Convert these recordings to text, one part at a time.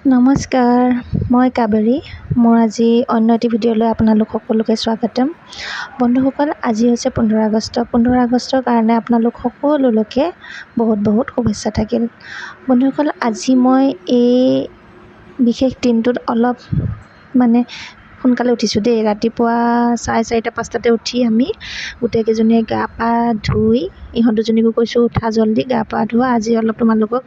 নমস্কাৰ, মই কাবেৰী। মোৰ আজি অন্য এটি ভিডিঅ'লৈ আপোনালোক সকলোকে স্বাগতম। বন্ধুসকল, আজি হৈছে 15 আগষ্ট। 15 আগষ্টৰ কাৰণে আপোনালোক সকলোলৈকে বহুত বহুত শুভেচ্ছা থাকিল। বন্ধুসকল, আজি মই এই বিশেষ দিনটোত অলপ সোনকালে উঠিছোঁ দেই। ৰাতিপুৱা 4:30-5টাতে উঠি আমি গোটেইকেইজনীয়ে গা পা ধুই, ইহঁত দুজনীকো কৈছোঁ উঠা জল্দি, গা পা ধোৱা, আজি অলপ তোমালোকক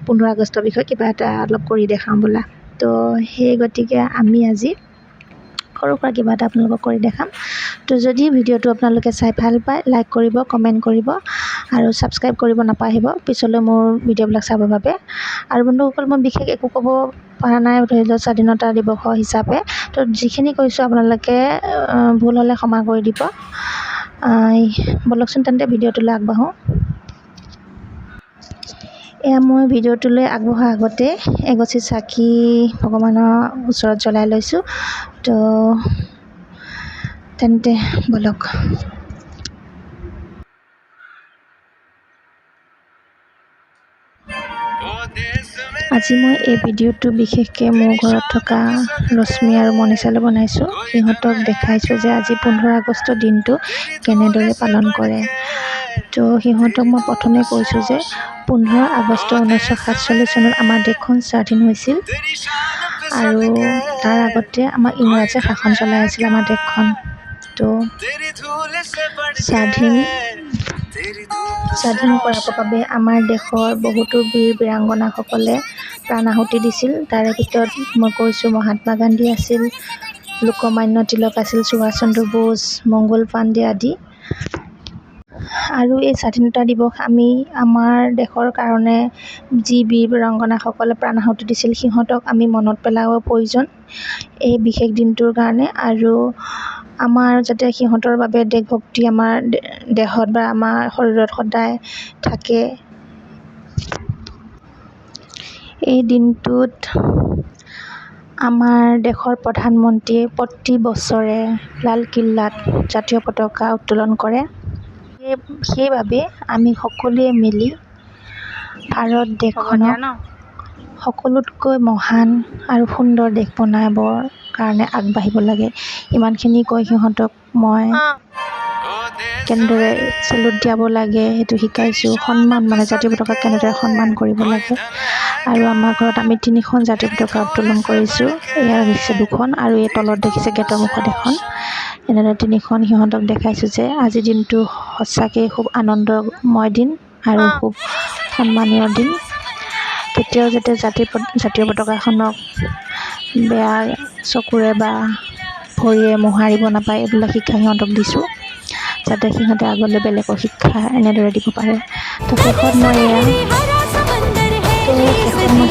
15 আগষ্টৰ বিষয়ে কিবা এটা অলপ কৰি দেখাওঁ বোলা। তো সেই গতিকে আমি আজি সৰু সুৰা কিবা এটা আপোনালোকক কৰি দেখাম। তো যদি ভিডিঅ'টো আপোনালোকে চাই ভাল পায়, লাইক কৰিব, কমেণ্ট কৰিব আৰু ছাবস্ক্ৰাইব কৰিব নাপাহৰিব পিছলৈ মোৰ ভিডিঅ'বিলাক চাবৰ বাবে। আৰু বন্ধুসকল, মই বিশেষ একো ক'ব পৰা নাই ধৰি লওক স্বাধীনতা দিৱস হিচাপে। তো যিখিনি কৈছোঁ আপোনালোকে ভুল হ'লে ক্ষমা কৰি দিব। বলকচোন তেন্তে ভিডিঅ'টোলৈ আগবাঢ়োঁ। এয়া মই ভিডিঅ'টোলৈ আগবঢ়াৰ আগতে এগছি চাকি ভগৱানৰ ওচৰত জ্বলাই লৈছোঁ। তো তেন্তে বলক। আজি মই এই ভিডিঅ'টো বিশেষকৈ মোৰ ঘৰত থকা ৰশ্মি আৰু মনিষালৈ বনাইছোঁ। সিহঁতক দেখাইছোঁ যে আজি 15 আগষ্টৰ দিনটো কেনেদৰে পালন কৰে। তো সিহঁতক মই প্ৰথমে কৈছোঁ যে 15 আগষ্ট 1947 চনত আমাৰ দেশখন স্বাধীন হৈছিল আৰু তাৰ আগতে আমাৰ ইংৰাজে শাসন চলাই আছিল আমাৰ দেশখন। তো স্বাধীন কৰাৰ বাবে আমাৰ দেশৰ বহুতো বীৰ বীৰাংগনাসকলে প্ৰাণ আহুতি দিছিল। তাৰে ভিতৰত মই কৈছোঁ মহাত্মা গান্ধী আছিল, লোকমান্য তিলক আছিল, সুভাষ চন্দ্ৰ বোস, মংগল পাণ্ডে আদি। আৰু এই স্বাধীনতা দিৱস আমি আমাৰ দেশৰ কাৰণে যি বীৰ বীৰাংগনাসকলে প্ৰাণ আহুতি দিছিল সিহঁতক আমি মনত পেলাব প্ৰয়োজন এই বিশেষ দিনটোৰ কাৰণে। আৰু আমাৰ যাতে সিহঁতৰ বাবে দেশভক্তি আমাৰ দেহত বা আমাৰ শৰীৰত সদায় থাকে। এই দিনটোত আমাৰ দেশৰ প্ৰধানমন্ত্ৰীয়ে প্ৰতি বছৰে লালকিল্লাত জাতীয় পতাকা উত্তোলন কৰে। সেইবাবে আমি সকলোৱে মিলি ভাৰত দেশখনক সকলোতকৈ মহান আৰু সুন্দৰ দেশ বনাবৰ কাৰণে আগবাঢ়িব লাগে। ইমানখিনি কৈ সিহঁতক মই কেনেদৰে চেলুট দিয়াব লাগে সেইটো শিকাইছোঁ। সন্মান জাতীয় পতাকা কেনেদৰে সন্মান কৰিব লাগে। আৰু আমাৰ ঘৰত আমি 3খন জাতীয় পতাকা উত্তোলন কৰিছোঁ। এয়া দেখিছে 2খন আৰু এই তলত দেখিছে গেটৰ মুখত এখন। এনেদৰে 3খন সিহঁতক দেখাইছোঁ যে আজিৰ দিনটো সঁচাকৈ খুব আনন্দময় দিন আৰু খুব সন্মানীয় দিন। কেতিয়াও যাতে জাতীয় পতাকাখনক বেয়া চকুৰে বা ভৰিৰে মোহাৰিব নাপায়, এইবিলাক শিক্ষা সিহঁতক দিছোঁ যাতে সিহঁতে আগলৈ বেলেগৰ শিক্ষা এনেদৰে দিব পাৰে। তো শেষত মই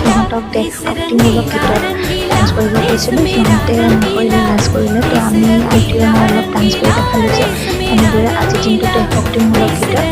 সিহঁতক দেশভক্তিমূলক গীতত ডান্স কৰিব কৈছিলোঁ। সিহঁতে নকৰিলে, লাজ কৰিলে। তো মই অলপ ডান্স কৰি দেখালোঁ যে এনেদৰে আজিৰ দিনটো দেশভক্তিমূলক গীতত